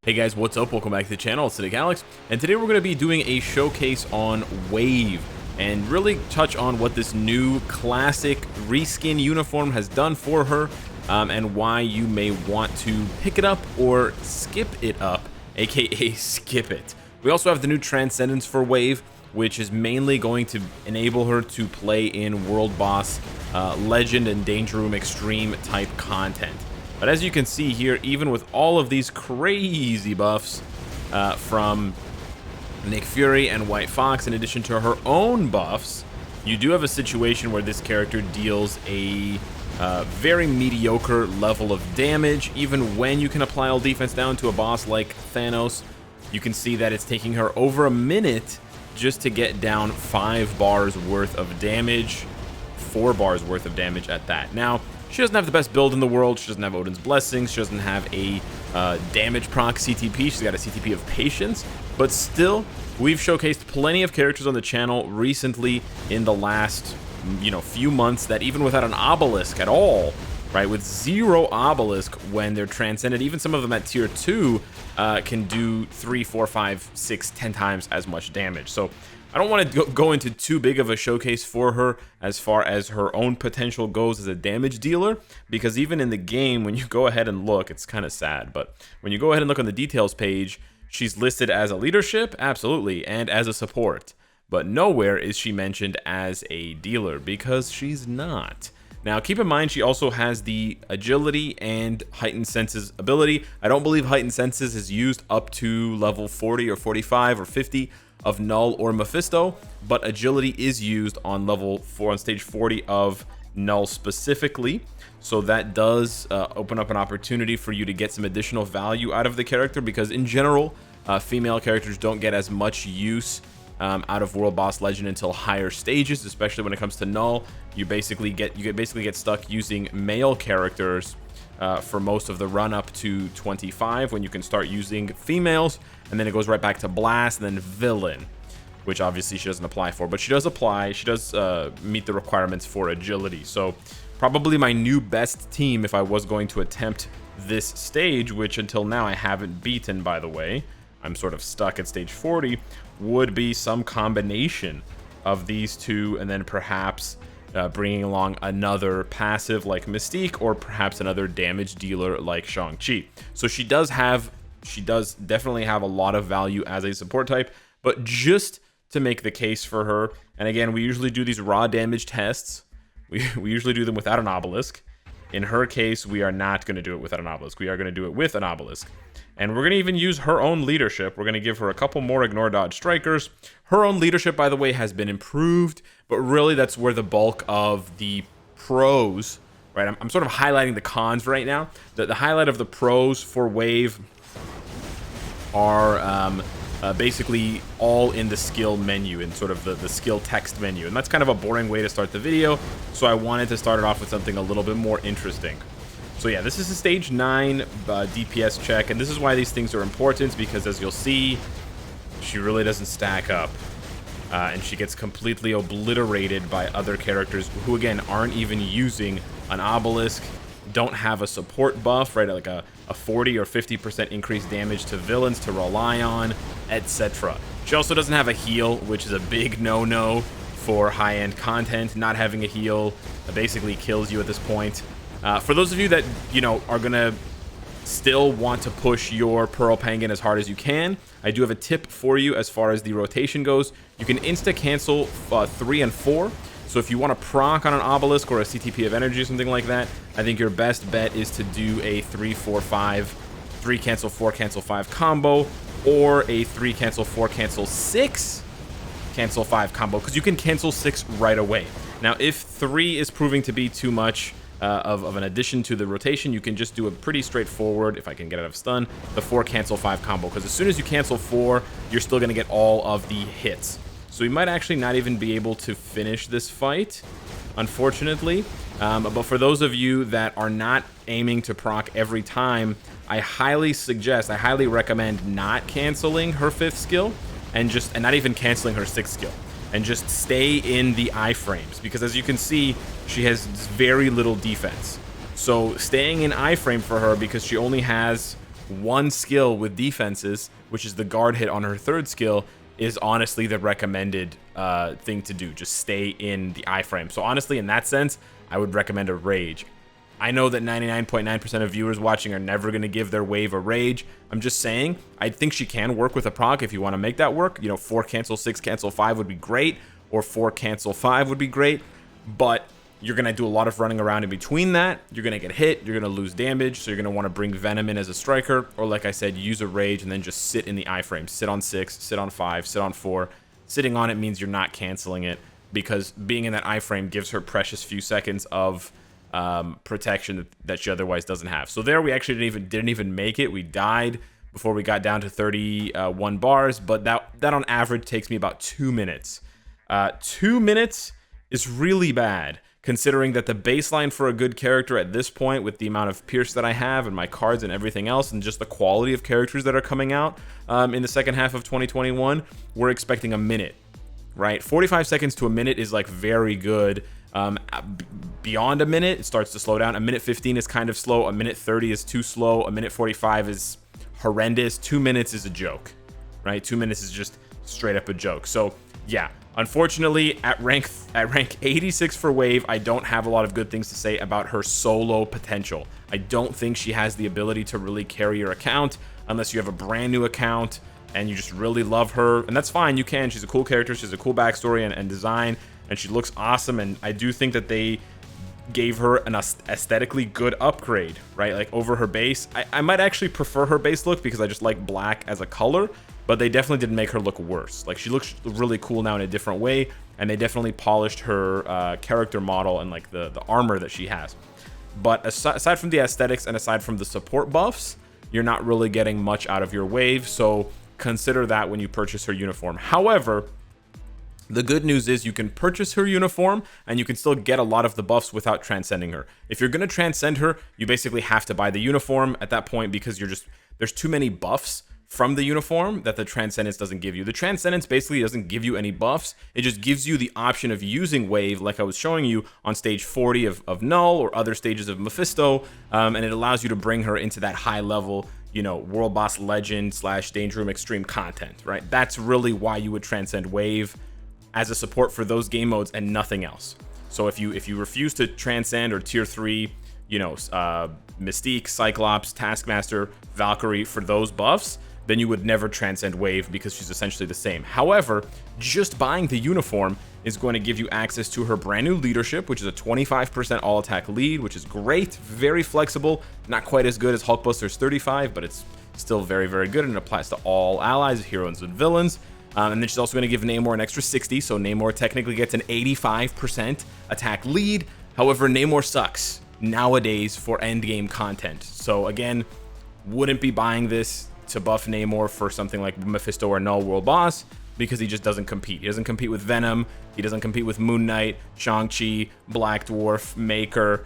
Hey guys, what's up? Welcome back to the channel. It's Cynicalex, and today we're going to be doing a showcase on Wave and really touch on what this new classic reskin uniform has done for her, and why you may want to pick it up or skip it up, aka skip it. We also have the new Transcendence for Wave, which is mainly going to enable her to play in World Boss, Legend, and Danger Room Extreme type content. But as you can see here, even with all of these crazy buffs from Nick Fury and White Fox, in addition to her own buffs, you do have a situation where this character deals a very mediocre level of damage. Even when you can apply all defense down to a boss like Thanos, you can see that it's taking her over a minute just to get down 5 bars worth of damage, 4 bars worth of damage at that. Now, she doesn't have the best build in the world. She doesn't have Odin's Blessings. She doesn't have a damage proc CTP. She's got a CTP of Patience. But still, we've showcased plenty of characters on the channel recently in the last, few months that even without an obelisk at all, right, with 0 obelisk when they're transcended, even some of them at tier 2 can do 3, 4, 5, 6, 10 times as much damage. So I don't want to go into too big of a showcase for her as far as her own potential goes as a damage dealer, because even in the game, when you go ahead and look, it's kind of sad, but when you go ahead and look on the details page, she's listed as a leadership, absolutely, and as a support, but nowhere is she mentioned as a dealer, because she's not. Now, keep in mind, she also has the agility and heightened senses ability. I don't believe heightened senses is used up to level 40 or 45 or 50 of Null or Mephisto, but agility is used on level 4 on stage 40 of Null specifically. So that does open up an opportunity for you to get some additional value out of the character, because in general, female characters don't get as much use out of World Boss Legend until higher stages, especially when it comes to Null. You basically get stuck using male characters for most of the run up to 25, when you can start using females, and then it goes right back to Blast and then Villain, which obviously she doesn't apply for, but she does apply. She does meet the requirements for agility. So probably my new best team if I was going to attempt this stage, which until now I haven't beaten, by the way. I'm sort of stuck at stage 40, would be some combination of these two, and then perhaps bringing along another passive like Mystique, or perhaps another damage dealer like Shang-Chi. So she does definitely have a lot of value as a support type, but just to make the case for her, and again, we usually do these raw damage tests. We usually do them without an obelisk. In her case, we are not going to do it without an obelisk. We are going to do it with an obelisk. And we're going to even use her own leadership. We're going to give her a couple more ignore dodge strikers. Her own leadership, by the way, has been improved, but really that's where the bulk of the pros, right? I'm sort of highlighting the cons right now. The highlight of the pros for Wave are basically all in the skill menu, in sort of the skill text menu. And that's kind of a boring way to start the video, so I wanted to start it off with something a little bit more interesting. So yeah, this is a stage 9 DPS check, and this is why these things are important, because as you'll see, she really doesn't stack up. And she gets completely obliterated by other characters who, again, aren't even using an obelisk, don't have a support buff, right? Like a 40 or 50% increased damage to villains to rely on, etc. She also doesn't have a heal, which is a big no-no for high-end content. Not having a heal basically kills you at this point. For those of you that, are going to still want to push your Pearl Penguin as hard as you can, I do have a tip for you as far as the rotation goes. You can insta-cancel 3 and 4. So if you want to proc on an obelisk or a CTP of energy or something like that, I think your best bet is to do a 3, 4, 5, 3 cancel 4 cancel 5 combo, or a 3 cancel 4 cancel 6 cancel 5 combo, because you can cancel 6 right away. Now, if 3 is proving to be too much of an addition to the rotation, you can just do a pretty straightforward, if I can get out of stun, the 4 cancel 5 combo, because as soon as you cancel 4, you're still going to get all of the hits. So we might actually not even be able to finish this fight, unfortunately. But for those of you that are not aiming to proc every time, I highly recommend not canceling her 5th skill, and not even canceling her 6th skill, and just stay in the iframes, because as you can see, she has very little defense. So staying in iframe for her, because she only has one skill with defenses, which is the guard hit on her third skill, is honestly the recommended thing to do. Just stay in the iframe. So honestly, in that sense, I would recommend a rage. I know that 99.9% of viewers watching are never going to give their wave a rage. I'm just saying, I think she can work with a proc if you want to make that work. You know, 4 cancel 6 cancel 5 would be great, or 4 cancel 5 would be great, but you're going to do a lot of running around in between that. You're going to get hit, you're going to lose damage, so you're going to want to bring Venom in as a striker, or like I said, use a rage and then just sit in the iframe. Sit on 6, sit on 5, sit on 4. Sitting on it means you're not canceling it, because being in that iframe gives her precious few seconds of protection that she otherwise doesn't have. So there we actually didn't even make it. We died before we got down to 31 bars, but that on average takes me about 2 minutes. 2 minutes is really bad, considering that the baseline for a good character at this point, with the amount of Pierce that I have and my cards and everything else, and just the quality of characters that are coming out in the second half of 2021, we're expecting a minute, right? 45 seconds to a minute is like very good. Beyond a minute, it starts to slow down. A minute 15 is kind of slow. A minute 30 is too slow. A minute 45 is horrendous. 2 minutes is a joke, right? 2 minutes is just straight up a joke. So yeah, unfortunately, at rank 86 for Wave, I don't have a lot of good things to say about her solo potential. I don't think she has the ability to really carry your account unless you have a brand new account and you just really love her, and that's fine. You can. She's a cool character. She has a cool backstory and design, and she looks awesome, and I do think that they gave her an aesthetically good upgrade, right? Like over her base. I might actually prefer her base look because I just like black as a color, but they definitely didn't make her look worse. Like, she looks really cool now in a different way, and they definitely polished her character model and like the armor that she has. But aside from the aesthetics and aside from the support buffs, you're not really getting much out of your Wave, so consider that when you purchase her uniform. However, the good news is you can purchase her uniform and you can still get a lot of the buffs without transcending her. If you're going to transcend her, you basically have to buy the uniform at that point, because there's too many buffs from the uniform that the transcendence doesn't give you. The transcendence basically doesn't give you any buffs. It just gives you the option of using Wave, like I was showing you on stage 40 of Null or other stages of Mephisto, and it allows you to bring her into that high level, you know, World Boss Legend / Danger Room Extreme content, right? That's really why you would transcend Wave, as a support for those game modes and nothing else. So if you refuse to transcend or tier 3, you know, Mystique, Cyclops, Taskmaster, Valkyrie for those buffs, then you would never transcend Wave because she's essentially the same. However, just buying the uniform is going to give you access to her brand new leadership, which is a 25% all attack lead, which is great, very flexible, not quite as good as Hulkbuster's 35, but it's still very, very good, and it applies to all allies, heroes, and villains. And then she's also going to give Namor an extra 60, so Namor technically gets an 85% attack lead. However, Namor sucks nowadays for endgame content. So again, wouldn't be buying this to buff Namor for something like Mephisto or Null World Boss, because he just doesn't compete. He doesn't compete with Venom, he doesn't compete with Moon Knight, Shang-Chi, Black Dwarf, Maker,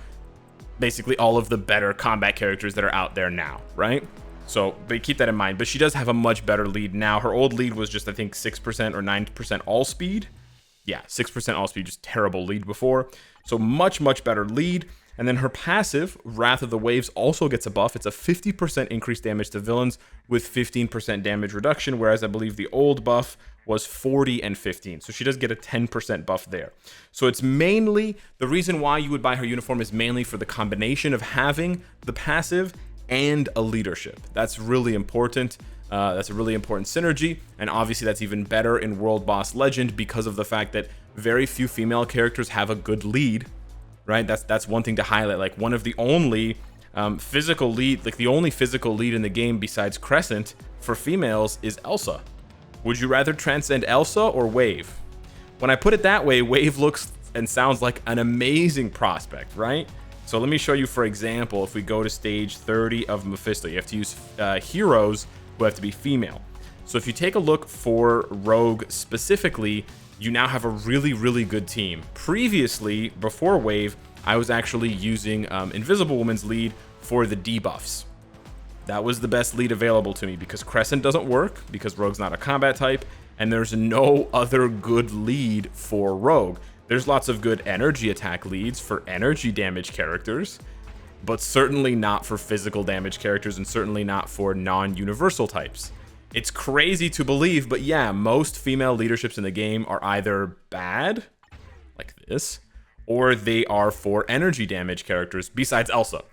basically all of the better combat characters that are out there now, right? So, but keep that in mind. But she does have a much better lead now. Her old lead was just, I think, 6% or 9% all speed. Yeah, 6% all speed, just terrible lead before. So much, much better lead. And then her passive, Wrath of the Waves, also gets a buff. It's a 50% increased damage to villains with 15% damage reduction, whereas I believe the old buff was 40 and 15. So she does get a 10% buff there. So it's mainly, the reason why you would buy her uniform is mainly for the combination of having the passive and a leadership. That's really important. That's a really important synergy, and obviously that's even better in World Boss Legend because of the fact that very few female characters have a good lead, right? That's one thing to highlight. Like, one of the only physical lead, like the only physical lead in the game besides Crescent for females is Elsa. Would you rather transcend Elsa or Wave? When I put it that way, Wave looks and sounds like an amazing prospect, right? So let me show you, for example, if we go to stage 30 of Mephisto, you have to use heroes who have to be female. So if you take a look for Rogue specifically, you now have a really, really good team. Previously, before Wave, I was actually using Invisible Woman's lead for the debuffs. That was the best lead available to me because Crescent doesn't work, because Rogue's not a combat type, and there's no other good lead for Rogue. There's lots of good energy attack leads for energy damage characters, but certainly not for physical damage characters and certainly not for non-universal types. It's crazy to believe, but yeah, most female leaderships in the game are either bad, like this, or they are for energy damage characters besides Elsa,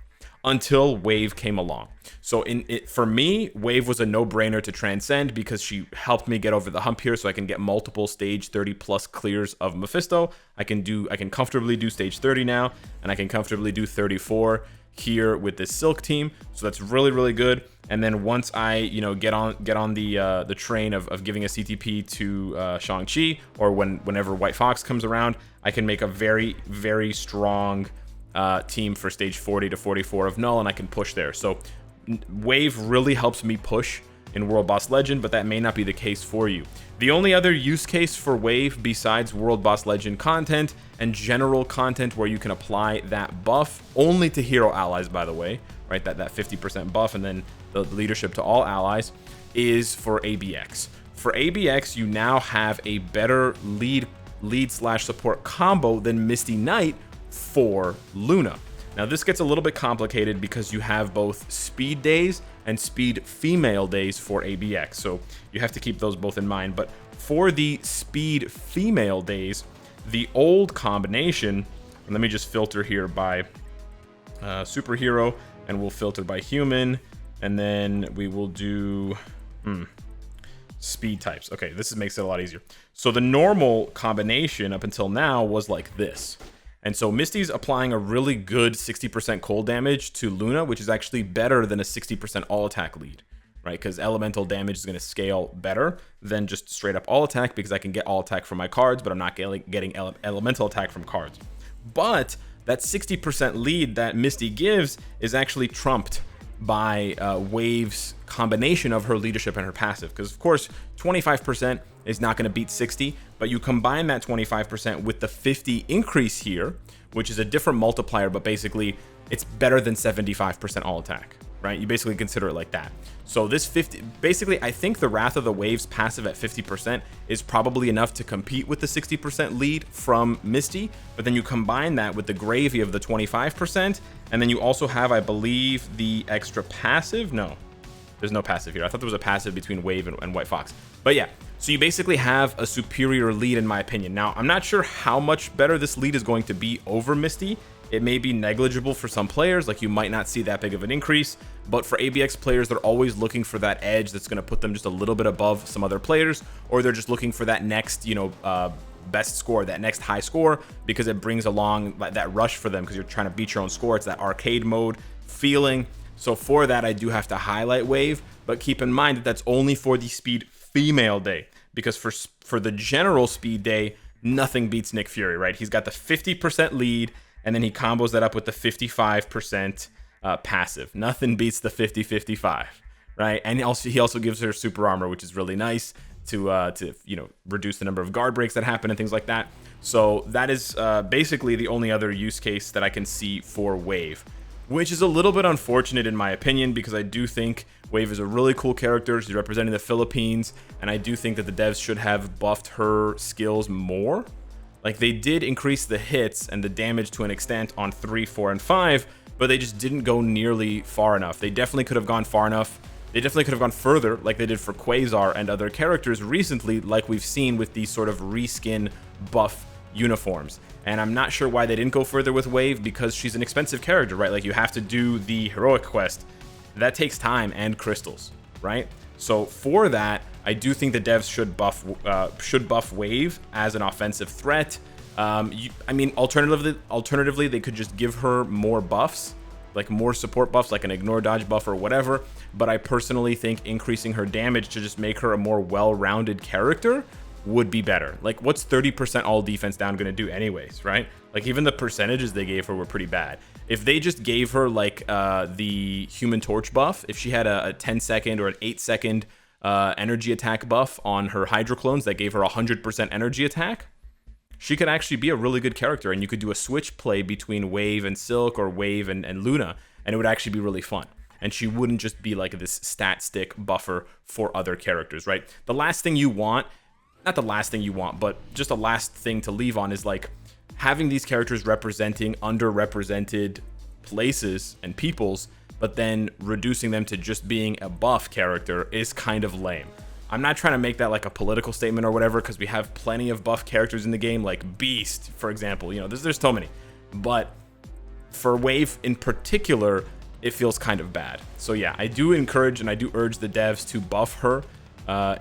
until Wave came along. So for me, Wave was a no-brainer to transcend because she helped me get over the hump here, so I can get multiple stage 30 plus clears of Mephisto. I can comfortably do stage 30 now, and I can comfortably do 34 here with this Silk team. So that's really, really good. And then once I, get on the train of giving a CTP to Shang-Chi, or whenever White Fox comes around, I can make a very, very strong team for stage 40 to 44 of Null, and I can push there. So Wave really helps me push in World Boss Legend, but that may not be the case for you. The only other use case for Wave besides World Boss Legend content and general content where you can apply that buff only to hero allies, by the way, right? That 50% buff and then the leadership to all allies is for ABX. For ABX, you now have a better lead/support combo than Misty Knight for Luna. Now this gets a little bit complicated because you have both speed days and speed female days for ABX, so you have to keep those both in mind. But for the speed female days, the old combination, and let me just filter here by superhero, and we'll filter by human, and then we will do speed types. Okay, this makes it a lot easier. So the normal combination up until now was like this. And so Misty's applying a really good 60% cold damage to Luna, which is actually better than a 60% all attack lead, right? Because elemental damage is going to scale better than just straight up all attack, because I can get all attack from my cards, but I'm not getting elemental attack from cards. But that 60% lead that Misty gives is actually trumped by Wave's combination of her leadership and her passive, because of course 25% is not going to beat 60, but you combine that 25% with the 50 increase here, which is a different multiplier, but basically it's better than 75% all attack, right? You basically consider it like that. So this 50, basically I think the Wrath of the Waves passive at 50% is probably enough to compete with the 60% lead from Misty, but then you combine that with the gravy of the 25%, and then you also have, I believe, the extra passive. No, there's no passive here. I thought there was a passive between Wave and White Fox. But yeah, so you basically have a superior lead in my opinion. Now, I'm not sure how much better this lead is going to be over Misty. It may be negligible for some players, like you might not see that big of an increase, but for ABX players, they're always looking for that edge that's going to put them just a little bit above some other players, or they're just looking for that next, best score, that next high score, because it brings along that rush for them because you're trying to beat your own score. It's that arcade mode feeling. So for that, I do have to highlight Wave, but keep in mind that that's only for the speed female day, because for the general speed day, nothing beats Nick Fury, right? He's got the 50% lead, and then he combos that up with the 55% passive. Nothing beats the 50-55, right? And he also gives her super armor, which is really nice to reduce the number of guard breaks that happen and things like that. So that is basically the only other use case that I can see for Wave, which is a little bit unfortunate in my opinion, because I do think Wave is a really cool character. She's representing the Philippines, and I do think that the devs should have buffed her skills more. Like, they did increase the hits and the damage to an extent on 3, 4, and 5, but they just didn't go nearly far enough. They definitely could have gone far enough. They definitely could have gone further, like they did for Quasar and other characters recently, like we've seen with these sort of reskin buff uniforms. And I'm not sure why they didn't go further with Wave, because she's an expensive character, right? Like, you have to do the heroic quest. That takes time and crystals, right? So for that, I do think the devs should buff Wave as an offensive threat. Alternatively, they could just give her more buffs, like more support buffs, like an ignore dodge buff or whatever. But I personally think increasing her damage to just make her a more well-rounded character would be better. Like, what's 30% all defense down gonna do anyways, right? Like, even the percentages they gave her were pretty bad. If they just gave her like the Human Torch buff, if she had a 10-second or an 8-second energy attack buff on her Hydra clones that gave her 100% energy attack, she could actually be a really good character, and you could do a switch play between Wave and Silk or Wave and Luna, and it would actually be really fun. And she wouldn't just be like this stat stick buffer for other characters, right? The last thing you want, not the last thing you want, but just a last thing to leave on is like having these characters representing underrepresented places and peoples, but then reducing them to just being a buff character is kind of lame. I'm not trying to make that like a political statement or whatever, because we have plenty of buff characters in the game, like Beast, for example. You know, there's so many. But for Wave in particular, it feels kind of bad. So yeah, I do encourage and I do urge the devs to buff her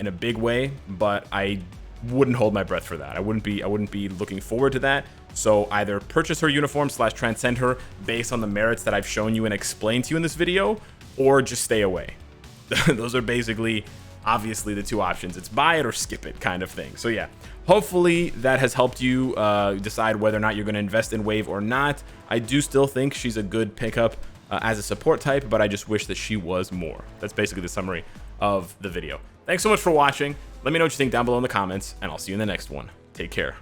in a big way, but I wouldn't hold my breath for that. I wouldn't be looking forward to that. So either purchase her uniform / transcend her based on the merits that I've shown you and explained to you in this video, or just stay away. Those are basically, obviously, the two options. It's buy it or skip it kind of thing. So yeah, hopefully that has helped you decide whether or not you're going to invest in Wave or not. I do still think she's a good pickup as a support type, but I just wish that she was more. That's basically the summary of the video. Thanks so much for watching. Let me know what you think down below in the comments, and I'll see you in the next one. Take care.